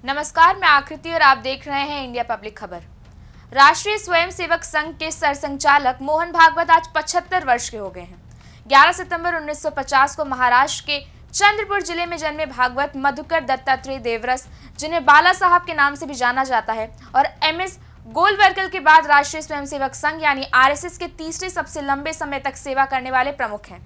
नमस्कार, मैं आकृति और आप देख रहे हैं इंडिया पब्लिक खबर। राष्ट्रीय स्वयंसेवक संघ के सरसंघचालक मोहन भागवत आज 75 वर्ष के हो गए हैं। 11 सितंबर 1950 को महाराष्ट्र के चंद्रपुर जिले में जन्मे भागवत मधुकर दत्तात्रेय देवरस, जिन्हें बाला साहब के नाम से भी जाना जाता है, और MS गोलवर्गल के बाद राष्ट्रीय स्वयंसेवक संघ यानी RSS के तीसरे सबसे लंबे समय तक सेवा करने वाले प्रमुख हैं।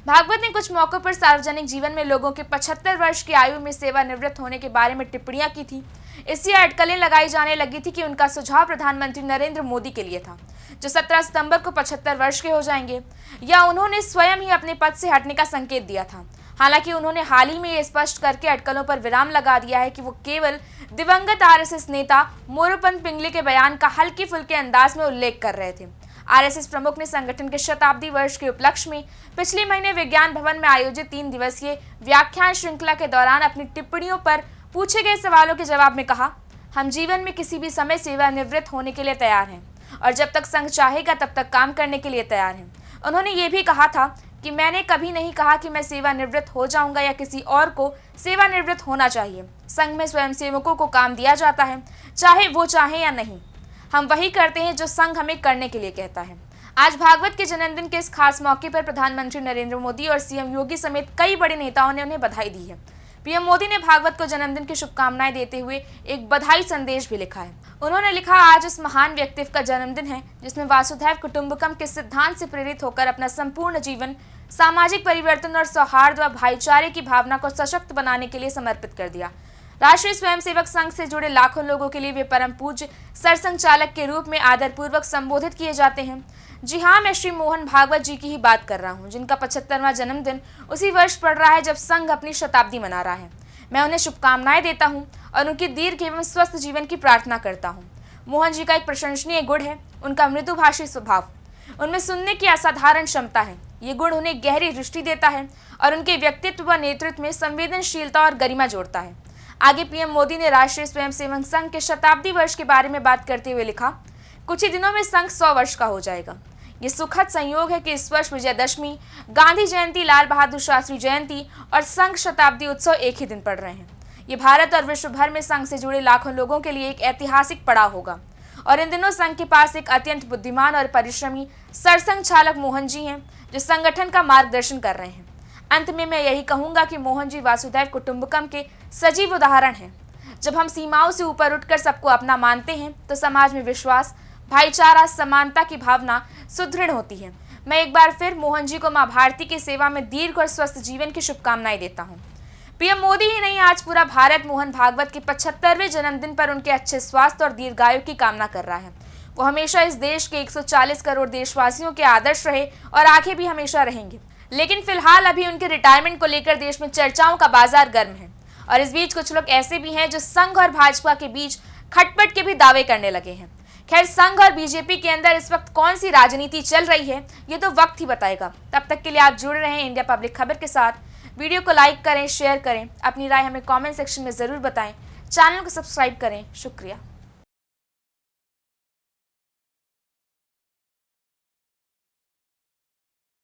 भागवत ने कुछ मौकों पर सार्वजनिक जीवन में लोगों के 75 वर्ष की आयु में सेवानिवृत्त होने के बारे में टिप्पणियां की थी। इससे अटकलें लगाई जाने लगी थी कि उनका सुझाव प्रधानमंत्री नरेंद्र मोदी के लिए था, जो 17 सितंबर को 75 वर्ष के हो जाएंगे, या उन्होंने स्वयं ही अपने पद से हटने का संकेत दिया था। हालांकि उन्होंने हाल ही में ये स्पष्ट करके अटकलों पर विराम लगा दिया है कि वो केवल दिवंगत RSS नेता मोरोपंत पिंगले के बयान का हल्के फुल्के अंदाज में उल्लेख कर रहे थे। RSS प्रमुख ने संगठन के शताब्दी वर्ष के उपलक्ष्य में पिछले महीने विज्ञान भवन में आयोजित 3 दिवसीय व्याख्यान श्रृंखला के दौरान अपनी टिप्पणियों पर पूछे गए सवालों के जवाब में कहा, हम जीवन में किसी भी समय सेवानिवृत्त होने के लिए तैयार हैं और जब तक संघ चाहेगा तब तक काम करने के लिए तैयार हैं। उन्होंने ये भी कहा था कि मैंने कभी नहीं कहा कि मैं सेवानिवृत्त हो जाऊंगा या किसी और को सेवानिवृत्त होना चाहिए। संघ में स्वयंसेवकों को काम दिया जाता है, चाहे वो चाहे या नहीं। हम वही करते हैं जो संघ हमें करने के लिए कहता है। आज भागवत के जन्मदिन के इस खास मौके पर प्रधानमंत्री नरेंद्र मोदी और CM योगी समेत कई बड़े नेताओं ने उन्हें बधाई दी है। PM मोदी ने भागवत को जन्मदिन की शुभकामनाएं देते हुए एक बधाई संदेश भी लिखा है। उन्होंने लिखा, आज इस महान व्यक्तित्व का जन्मदिन है जिसने वासुधैव कुटुंबकम के सिद्धांत से प्रेरित होकर अपना संपूर्ण जीवन सामाजिक परिवर्तन और सौहार्द व भाईचारे की भावना को सशक्त बनाने के लिए समर्पित कर दिया। राष्ट्रीय स्वयंसेवक संघ से जुड़े लाखों लोगों के लिए वे परम पूज्य सरसंघचालक के रूप में आदरपूर्वक संबोधित किए जाते हैं। जी हाँ, मैं श्री मोहन भागवत जी की ही बात कर रहा हूँ, जिनका 75वां जन्मदिन उसी वर्ष पड़ रहा है जब संघ अपनी शताब्दी मना रहा है। मैं उन्हें शुभकामनाएं देता हूँ और उनकी दीर्घ एवं स्वस्थ जीवन की प्रार्थना करता हूँ। मोहन जी का एक प्रशंसनीय गुण है उनका मृदुभाषी स्वभाव। उनमें सुनने की असाधारण क्षमता है। ये गुण उन्हें गहरी दृष्टि देता है और उनके व्यक्तित्व व नेतृत्व में संवेदनशीलता और गरिमा जोड़ता है। आगे PM मोदी ने राष्ट्रीय स्वयंसेवक संघ के शताब्दी वर्ष के बारे में बात करते हुए लिखा, कुछ ही दिनों में संघ 100 वर्ष का हो जाएगा। ये सुखद संयोग है कि इस वर्ष विजयदशमी, गांधी जयंती, लाल बहादुर शास्त्री जयंती और संघ शताब्दी उत्सव एक ही दिन पड़ रहे हैं। ये भारत और विश्व भर में संघ से जुड़े लाखों लोगों के लिए एक ऐतिहासिक पड़ाव होगा और इन दिनों संघ के पास एक अत्यंत बुद्धिमान और परिश्रमी सरसंघचालक मोहन जी हैं, जो संगठन का मार्गदर्शन कर रहे हैं। अंत में मैं यही कहूंगा कि मोहन जी वासुधैव कुटुंबकम के सजीव उदाहरण हैं। जब हम सीमाओं से ऊपर उठकर सबको अपना मानते हैं तो समाज में विश्वास, भाईचारा, समानता की भावना सुदृढ़ होती है। मैं एक बार फिर मोहन जी को मां भारती की सेवा में दीर्घ और स्वस्थ जीवन की शुभकामनाएं देता हूं। PM मोदी ही नहीं, आज पूरा भारत मोहन भागवत के 75वें जन्मदिन पर उनके अच्छे स्वास्थ्य और दीर्घायु की कामना कर रहा है। वो हमेशा इस देश के 140 करोड़ देशवासियों के आदर्श रहे और आगे भी हमेशा रहेंगे। लेकिन फिलहाल अभी उनके रिटायरमेंट को लेकर देश में चर्चाओं का बाजार गर्म है और इस बीच कुछ लोग ऐसे भी हैं जो संघ और भाजपा के बीच खटपट के भी दावे करने लगे हैं। खैर, संघ और BJP के अंदर इस वक्त कौन सी राजनीति चल रही है ये तो वक्त ही बताएगा। तब तक के लिए आप जुड़े रहें इंडिया पब्लिक खबर के साथ। वीडियो को लाइक करें, शेयर करें, अपनी राय हमें कॉमेंट सेक्शन में ज़रूर बताएं। चैनल को सब्सक्राइब करें। शुक्रिया।